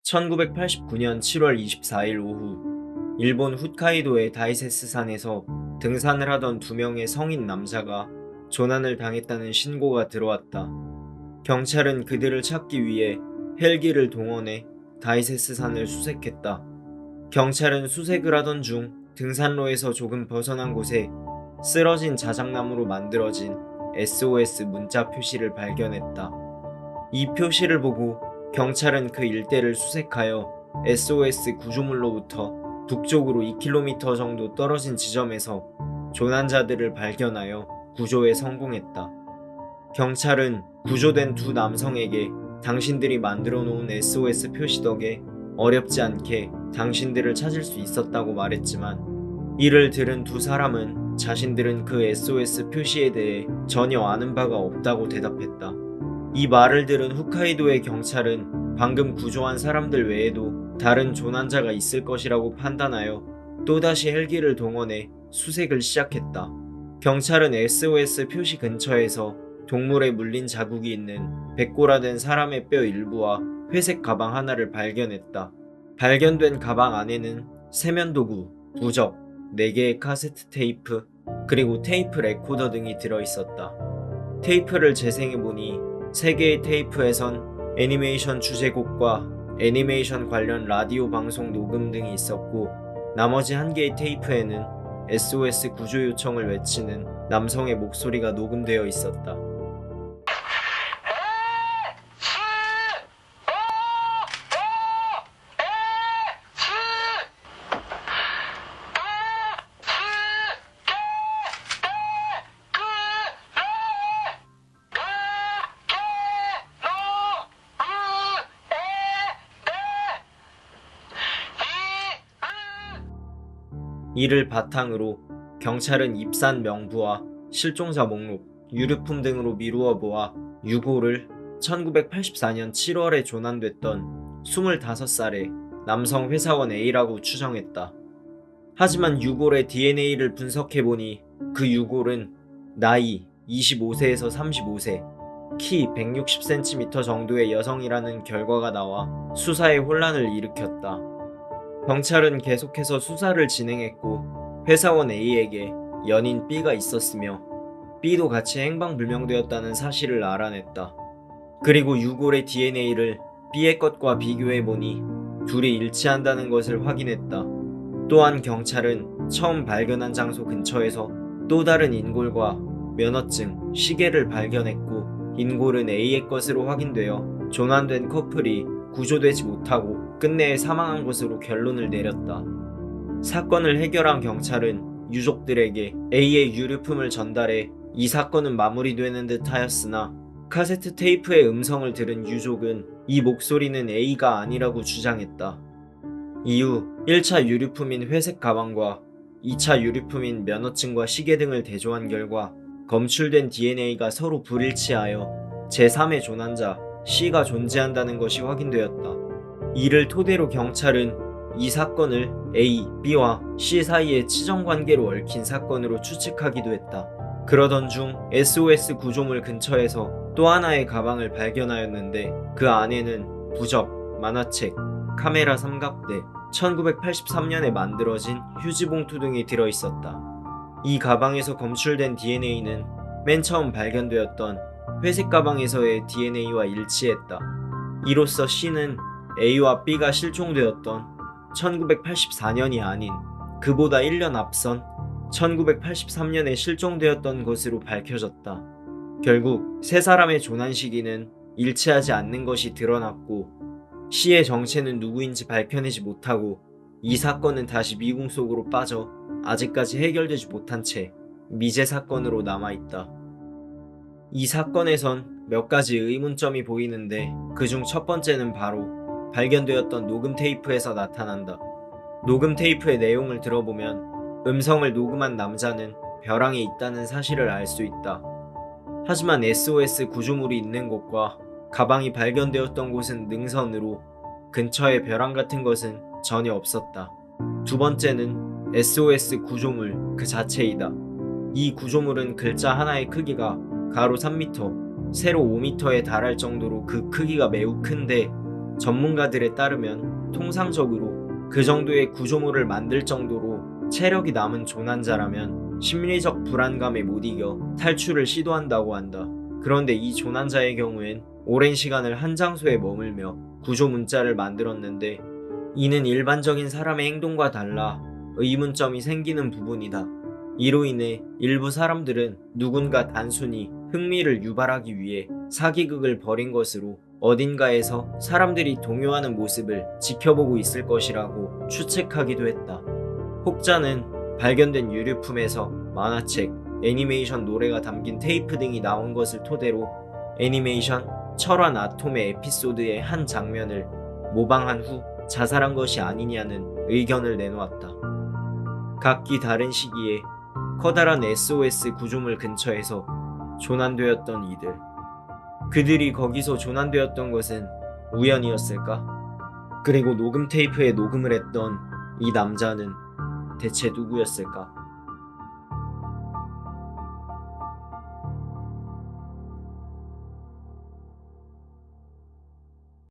1989년 7월 24일 오후, 일본 홋카이도의 다이세스 산에서 등산을 하던 두 명의 성인 남자가 조난을 당했다는 신고가 들어왔다. 경찰은 그들을 찾기 위해 헬기를 동원해 다이세스 산을 수색했다. 경찰은 수색을 하던 중 등산로에서 조금 벗어난 곳에 쓰러진 자작나무로 만들어진 SOS 문자 표시를 발견했다. 이 표시를 보고 경찰은 그 일대를 수색하여 SOS 구조물로부터 북쪽으로 2km 정도 떨어진 지점에서 조난자들을 발견하여 구조에 성공했다. 경찰은 구조된 두 남성에게 당신들이 만들어 놓은 SOS 표시 덕에 어렵지 않게 당신들을 찾을 수 있었다고 말했지만, 이를 들은 두 사람은 자신들은 그 SOS 표시에 대해 전혀 아는 바가 없다고 대답했다. 이 말을 들은 홋카이도의 경찰은 방금 구조한 사람들 외에도 다른 조난자가 있을 것이라고 판단하여 또다시 헬기를 동원해 수색을 시작했다. 경찰은 SOS 표시 근처에서 동물에 물린 자국이 있는 백골화된 사람의 뼈 일부와 회색 가방 하나를 발견했다. 발견된 가방 안에는 세면도구, 부적, 4개의 카세트 테이프, 그리고 테이프 레코더 등이 들어있었다. 테이프를 재생해보니 3개의 테이프에선 애니메이션 주제곡과 애니메이션 관련 라디오 방송 녹음 등이 있었고, 나머지 1개의 테이프에는 SOS 구조 요청을 외치는 남성의 목소리가 녹음되어 있었다. 이를 바탕으로 경찰은 입산 명부와 실종자 목록, 유류품 등으로 미루어 보아 유고를 1984년 7월에 조난됐던 25살의 남성 회사원 A라고 추정했다. 하지만 유골의 DNA를 분석해보니 그 유골은 나이 25세에서 35세, 키 160cm 정도의 여성이라는 결과가 나와 수사에 혼란을 일으켰다. 경찰은 계속해서 수사를 진행했고, 회사원 A에게 연인 B가 있었으며 B도 같이 행방불명되었다는 사실을 알아냈다. 그리고 유골의 DNA를 B의 것과 비교해보니 둘이 일치한다는 것을 확인했다. 또한 경찰은 처음 발견한 장소 근처에서 또 다른 인골과 면허증, 시계를 발견했고, 인골은 A의 것으로 확인되어 조난된 커플이 구조되지 못하고 끝내 사망한 것으로 결론을 내렸다. 사건을 해결한 경찰은 유족들에게 A의 유류품을 전달해 이 사건은 마무리되는 듯 하였으나, 카세트 테이프의 음성을 들은 유족은 이 목소리는 A가 아니라고 주장했다. 이후 1차 유류품인 회색 가방과 2차 유류품인 면허증과 시계 등을 대조한 결과 검출된 DNA가 서로 불일치하여 제3의 조난자 C가 존재한다는 것이 확인되었다. 이를 토대로 경찰은 이 사건을 A, B와 C 사이의 치정관계로 얽힌 사건으로 추측하기도 했다. 그러던 중 SOS 구조물 근처에서 또 하나의 가방을 발견하였는데, 그 안에는 부적, 만화책, 카메라 삼각대, 1983년에 만들어진 휴지봉투 등이 들어있었다. 이 가방에서 검출된 DNA는 맨 처음 발견되었던 회색 가방에서의 DNA와 일치했다. 이로써 C는 A와 B가 실종되었던 1984년이 아닌 그보다 1년 앞선 1983년에 실종되었던 것으로 밝혀졌다. 결국 세 사람의 조난 시기는 일치하지 않는 것이 드러났고, C의 정체는 누구인지 밝혀내지 못하고 이 사건은 다시 미궁 속으로 빠져 아직까지 해결되지 못한 채 미제 사건으로 남아있다. 이 사건에선 몇 가지 의문점이 보이는데, 그중 첫 번째는 바로 발견되었던 녹음 테이프에서 나타난다. 녹음 테이프의 내용을 들어보면 음성을 녹음한 남자는 벼랑에 있다는 사실을 알 수 있다. 하지만 SOS 구조물이 있는 곳과 가방이 발견되었던 곳은 능선으로 근처에 벼랑 같은 것은 전혀 없었다. 두 번째는 SOS 구조물 그 자체이다. 이 구조물은 글자 하나의 크기가 가로 3m, 세로 5m에 달할 정도로 그 크기가 매우 큰데, 전문가들에 따르면 통상적으로 그 정도의 구조물을 만들 정도로 체력이 남은 조난자라면 심리적 불안감에 못 이겨 탈출을 시도한다고 한다. 그런데 이 조난자의 경우엔 오랜 시간을 한 장소에 머물며 구조 문자를 만들었는데 이는 일반적인 사람의 행동과 달라 의문점이 생기는 부분이다. 이로 인해 일부 사람들은 누군가 단순히 흥미를 유발하기 위해 사기극을 벌인 것으로 어딘가에서 사람들이 동요하는 모습을 지켜보고 있을 것이라고 추측하기도 했다. 혹자는 발견된 유류품에서 만화책, 애니메이션 노래가 담긴 테이프 등이 나온 것을 토대로 애니메이션 철환 아톰의 에피소드의 한 장면을 모방한 후 자살한 것이 아니냐는 의견을 내놓았다. 각기 다른 시기에 커다란 SOS 구조물 근처에서 조난되었던 이들. 그들이 거기서 조난되었던 것은 우연이었을까? 그리고 녹음 테이프에 녹음을 했던 이 남자는 대체 누구였을까?